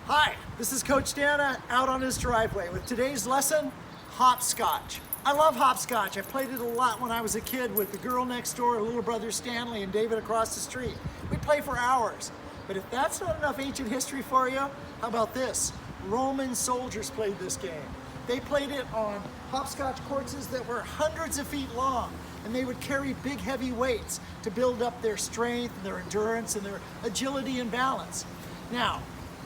Hi, this is Coach Dana out on his driveway with today's lesson, hopscotch. I love hopscotch. I played it a lot when I was a kid with the girl next door, little brother Stanley, and David across the street. We'd play for hours. But if that's not enough ancient history for you, how about this? Roman soldiers played this game. They played it on hopscotch courses that were hundreds of feet long, and they would carry big heavy weights to build up their strength and their endurance and their agility and balance. Now,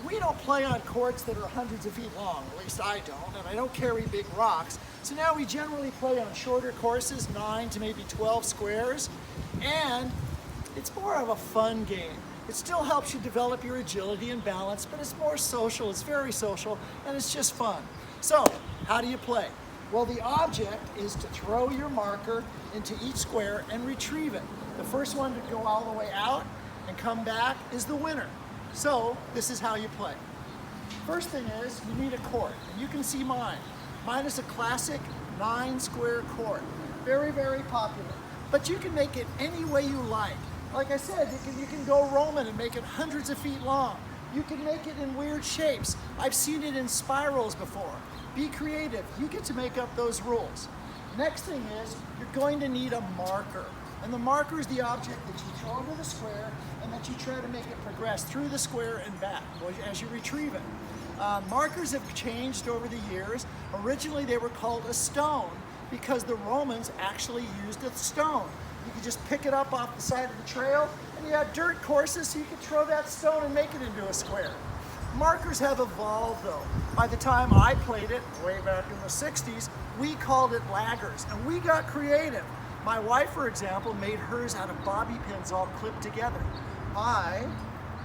we don't play on courts that are hundreds of feet long, at least I don't, and I don't carry big rocks. So now we generally play on shorter courses, 9 to maybe 12 squares, and it's more of a fun game. It still helps you develop your agility and balance, but it's more social, it's very social, and it's just fun. So, how do you play? Well, the object is to throw your marker into each square and retrieve it. The first one to go all the way out and come back is the winner. So, this is how you play. First thing is, you need a court, and you can see mine. Mine is a classic 9-square court. Very, very popular. But you can make it any way you like. Like I said, you can go Roman and make it hundreds of feet long. You can make it in weird shapes. I've seen it in spirals before. Be creative. You get to make up those rules. Next thing is, you're going to need a marker. And the marker is the object that you throw into the square and that you try to make it progress through the square and back as you retrieve it. Markers have changed over the years. Originally they were called a stone because the Romans actually used a stone. You could just pick it up off the side of the trail, and you had dirt courses so you could throw that stone and make it into a square. Markers have evolved though. By the time I played it, way back in the 60s, we called it laggers, and we got creative. My wife, for example, made hers out of bobby pins all clipped together. I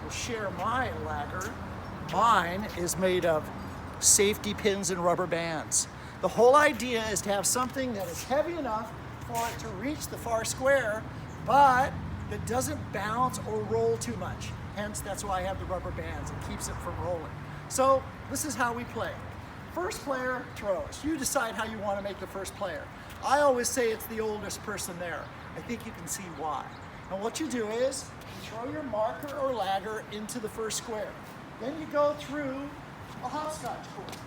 will share my lagger. Mine is made of safety pins and rubber bands. The whole idea is to have something that is heavy enough for it to reach the far square, but that doesn't bounce or roll too much. Hence, that's why I have the rubber bands. It keeps it from rolling. So, this is how we play. First player throws. You decide how you want to make the first player. I always say it's the oldest person there. I think you can see why. And what you do is, you throw your marker or lagger into the first square. Then you go through a hopscotch court.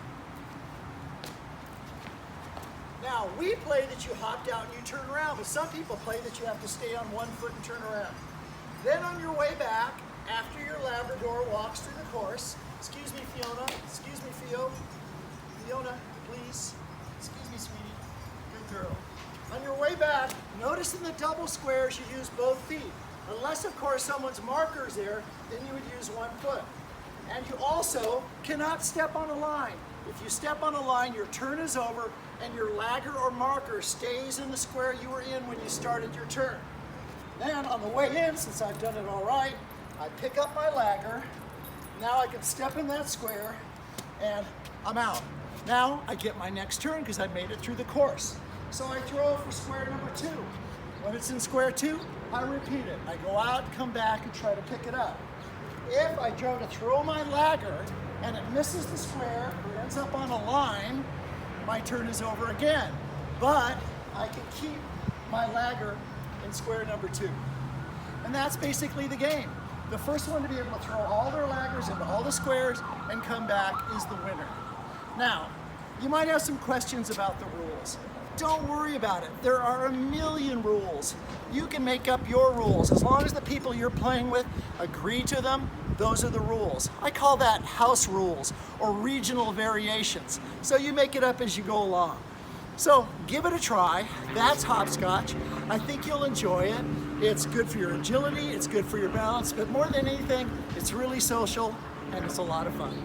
Now, we play that you hopped out and you turn around, but some people play that you have to stay on one foot and turn around. Then on your way back, after your Labrador walks through the course, excuse me, Fiona, excuse me, Fiona, please, excuse me, sweetie, good girl. On your way back, notice in the double squares you use both feet. Unless, of course, someone's marker is there, then you would use one foot. And you also cannot step on a line. If you step on a line, your turn is over and your lagger or marker stays in the square you were in when you started your turn. Then on the way in, since I've done it all right, I pick up my lagger. Now I can step in that square and I'm out. Now I get my next turn because I made it through the course. So I throw for square number 2. When it's in square 2, I repeat it. I go out, come back, and try to pick it up. If I go to throw my lagger and it misses the square, or ends up on a line, my turn is over again. But I can keep my lagger in square number 2. And that's basically the game. The first one to be able to throw all their laggers into all the squares and come back is the winner. Now, you might have some questions about the rules. Don't worry about it. There are a million rules. You can make up your rules. As long as the people you're playing with agree to them, those are the rules. I call that house rules or regional variations. So you make it up as you go along. So give it a try. That's hopscotch. I think you'll enjoy it. It's good for your agility, it's good for your balance, but more than anything, it's really social and it's a lot of fun.